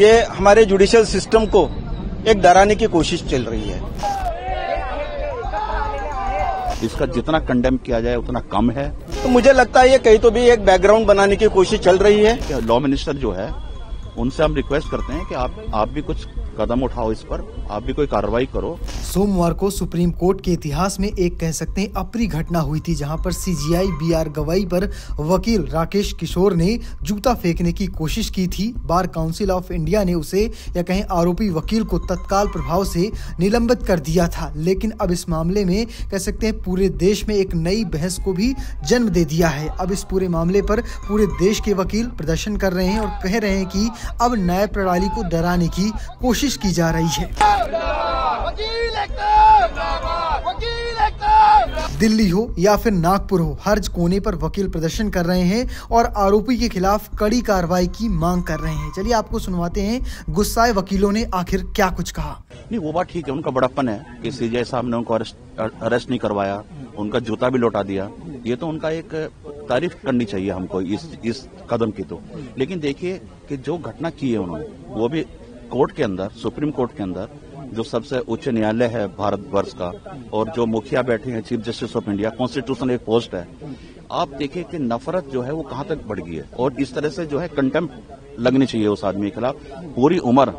ये हमारे judicial system को एक डराने की कोशिश चल रही है। इसका जितना कंडेम किया जाए उतना कम है। तो मुझे लगता है ये कहीं तो भी एक बैकग्राउंड बनाने की कोशिश चल रही है। लॉ मिनिस्टर जो है उनसे हम रिक्वेस्ट करते हैं कि आप भी कुछ कदम उठाओ, इस पर आप भी कोई कार्रवाई करो। सोमवार को सुप्रीम कोर्ट के इतिहास में एक कह सकते हैं अप्रिय घटना हुई थी, जहां पर सीजीआई बीआर गवाई पर वकील राकेश किशोर ने जूता फेंकने की कोशिश की थी। बार काउंसिल ऑफ इंडिया ने उसे या कहें आरोपी वकील को तत्काल प्रभाव से निलंबित कर दिया था। लेकिन अब इस मामले में कह सकते हैं पूरे देश में एक नई बहस को भी जन्म दे दिया है। अब इस पूरे मामले पर पूरे देश के वकील प्रदर्शन कर रहे हैं और कह रहे हैं कि अब न्याय प्रणाली को डराने की कोशिश की जा रही है। दिल्ली हो या फिर नागपुर हो, हर कोने पर वकील प्रदर्शन कर रहे हैं और आरोपी के खिलाफ कड़ी कार्रवाई की मांग कर रहे हैं। चलिए आपको सुनवाते हैं गुस्साए वकीलों ने आखिर क्या कुछ कहा। नहीं, वो बात ठीक है, उनका बड़प्पन है कि सीजीआई साहब ने उनको अरेस्ट नहीं करवाया, उनका जूता भी लौटा दिया। ये तो उनका एक तारीफ करनी चाहिए हमको इस कदम की। तो लेकिन देखिए कि जो घटना की है उन्होंने, वो भी कोर्ट के अंदर, सुप्रीम कोर्ट के अंदर, जो सबसे उच्च न्यायालय है भारतवर्ष का, और जो मुखिया बैठे हैं chief justice of India, constitutional एक पोस्ट है। आप देखिए कि नफरत जो है वो कहां तक बढ़ गई है, और इस तरह से जो है कंटेम्प्ट लगनी चाहिए उस आदमी के खिलाफ। पूरी उम्र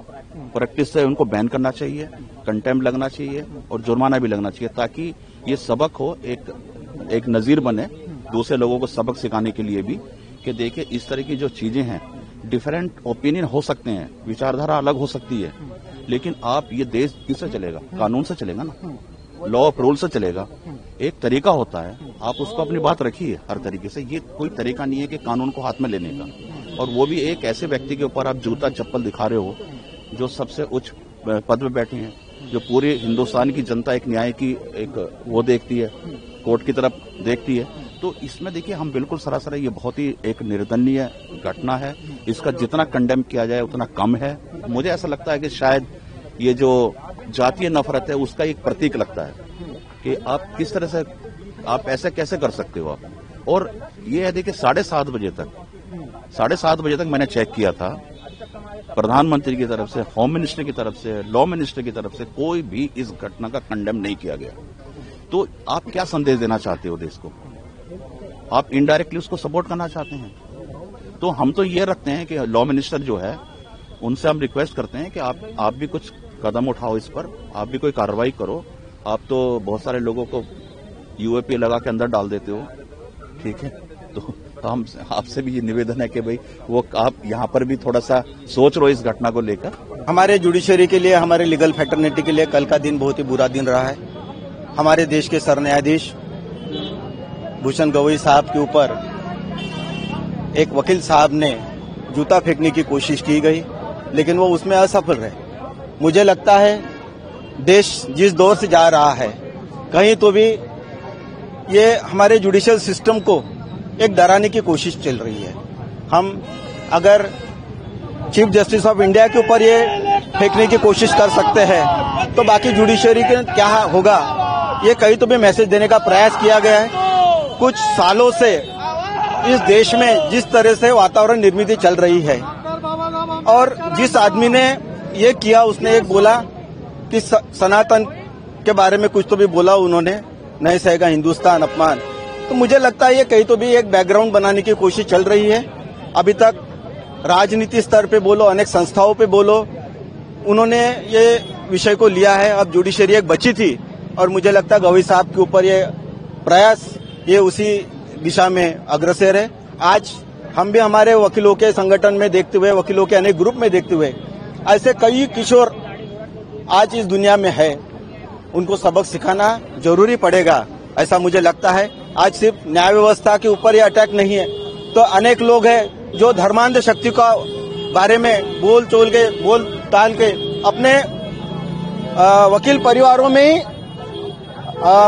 प्रैक्टिस से उनको बैन करना चाहिए, कंटेम्प्ट लगना चाहिए और जुर्माना भी लगना चाहिए, ताकि ये सबक हो, एक नजीर बने दूसरे लोगों को सबक सिखाने के लिए भी कि देखिए इस तरह की जो चीजें हैं, डिफरेंट ओपिनियन हो सकते हैं, विचारधारा अलग हो सकती है, लेकिन आप ये देश किससे चलेगा? कानून से चलेगा ना, लॉ ऑफ रूल से चलेगा। एक तरीका होता है, आप उसको अपनी बात रखिए हर तरीके से। ये कोई तरीका नहीं है कि कानून को हाथ में लेने का, और वो भी एक ऐसे व्यक्ति के ऊपर आप जूता चप्पल दिखा रहे हो जो सबसे उच्च पद में बैठे हैं, जो पूरे हिंदुस्तान की जनता एक न्याय की एक वो देखती है, कोर्ट की तरफ देखती है। तो इसमें देखिए हम बिल्कुल सरासर, ये बहुत ही एक निर्दयनीय घटना है। इसका जितना कंडेम किया जाए उतना कम है। मुझे ऐसा लगता है कि शायद ये जो जातीय नफरत है उसका एक प्रतीक लगता है कि आप किस तरह से, आप ऐसे कैसे कर सकते हो आप। और ये है देखिए 7:30 बजे तक मैंने चेक किया था, प्रधानमंत्री की तरफ से, होम मिनिस्टर की तरफ से, लॉ मिनिस्टर की तरफ से कोई भी इस घटना का कंडेम नहीं किया गया। तो आप क्या संदेश देना चाहते हो देश को? आप इनडायरेक्टली उसको सपोर्ट करना चाहते हैं। तो हम तो ये रखते हैं कि लॉ मिनिस्टर जो है उनसे हम रिक्वेस्ट करते हैं कि आप भी कुछ कदम उठाओ, इस पर आप भी कोई कार्रवाई करो। आप तो बहुत सारे लोगों को यूएपी लगा के अंदर डाल देते हो, ठीक है? तो हम आपसे भी ये निवेदन है कि भाई वो आप यहाँ पर भी थोड़ा सा सोच लो इस घटना को लेकर। हमारे जुडिशरी के लिए, हमारे लीगल फैटर्निटी के लिए कल का दिन बहुत ही बुरा दिन रहा है। हमारे देश के सर न्यायाधीश भूषण गवई साहब के ऊपर एक वकील साहब ने जूता फेंकने की कोशिश की गई, लेकिन वो उसमें असफल रहे। मुझे लगता है देश जिस दौर से जा रहा है, कहीं तो भी ये हमारे जुडिशियल सिस्टम को एक डराने की कोशिश चल रही है। हम अगर चीफ जस्टिस ऑफ इंडिया के ऊपर ये फेंकने की कोशिश कर सकते हैं, तो बाकी जुडिशरी के क्या होगा? ये कहीं तो भी मैसेज देने का प्रयास किया गया है। कुछ सालों से इस देश में जिस तरह से वातावरण निर्मित चल रही है, और जिस आदमी ने ये किया, उसने एक बोला कि सनातन के बारे में कुछ तो भी बोला उन्होंने, नहीं सहेगा हिंदुस्तान अपमान। तो मुझे लगता है ये कहीं तो भी एक बैकग्राउंड बनाने की कोशिश चल रही है। अभी तक राजनीति स्तर पे बोलो, अनेक संस्थाओं पे बोलो, उन्होंने ये विषय को लिया है। अब जुडिशरी एक बची थी, और मुझे लगता है गवई साहब के ऊपर ये प्रयास, ये उसी दिशा में अग्रसर है। आज हम भी हमारे वकीलों के संगठन में देखते हुए, वकीलों के अनेक ग्रुप में देखते हुए, ऐसे कई किशोर आज इस दुनिया में है, उनको सबक सिखाना जरूरी पड़ेगा, ऐसा मुझे लगता है। आज सिर्फ न्याय व्यवस्था के ऊपर ये अटैक नहीं है, तो अनेक लोग हैं जो धर्मांध शक्ति का बारे में बोल टाल के अपने वकील परिवारों में ही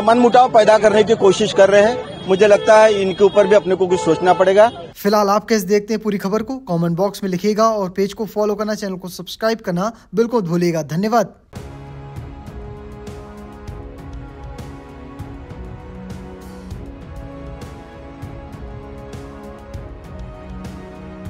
मनमुटाव पैदा करने की कोशिश कर रहे हैं। मुझे लगता है इनके ऊपर भी अपने को कुछ सोचना पड़ेगा। फिलहाल आप कैसे देखते हैं पूरी खबर को कमेंट बॉक्स में लिखिएगा, और पेज को फॉलो करना, चैनल को सब्सक्राइब करना बिल्कुल भूलिएगा। धन्यवाद।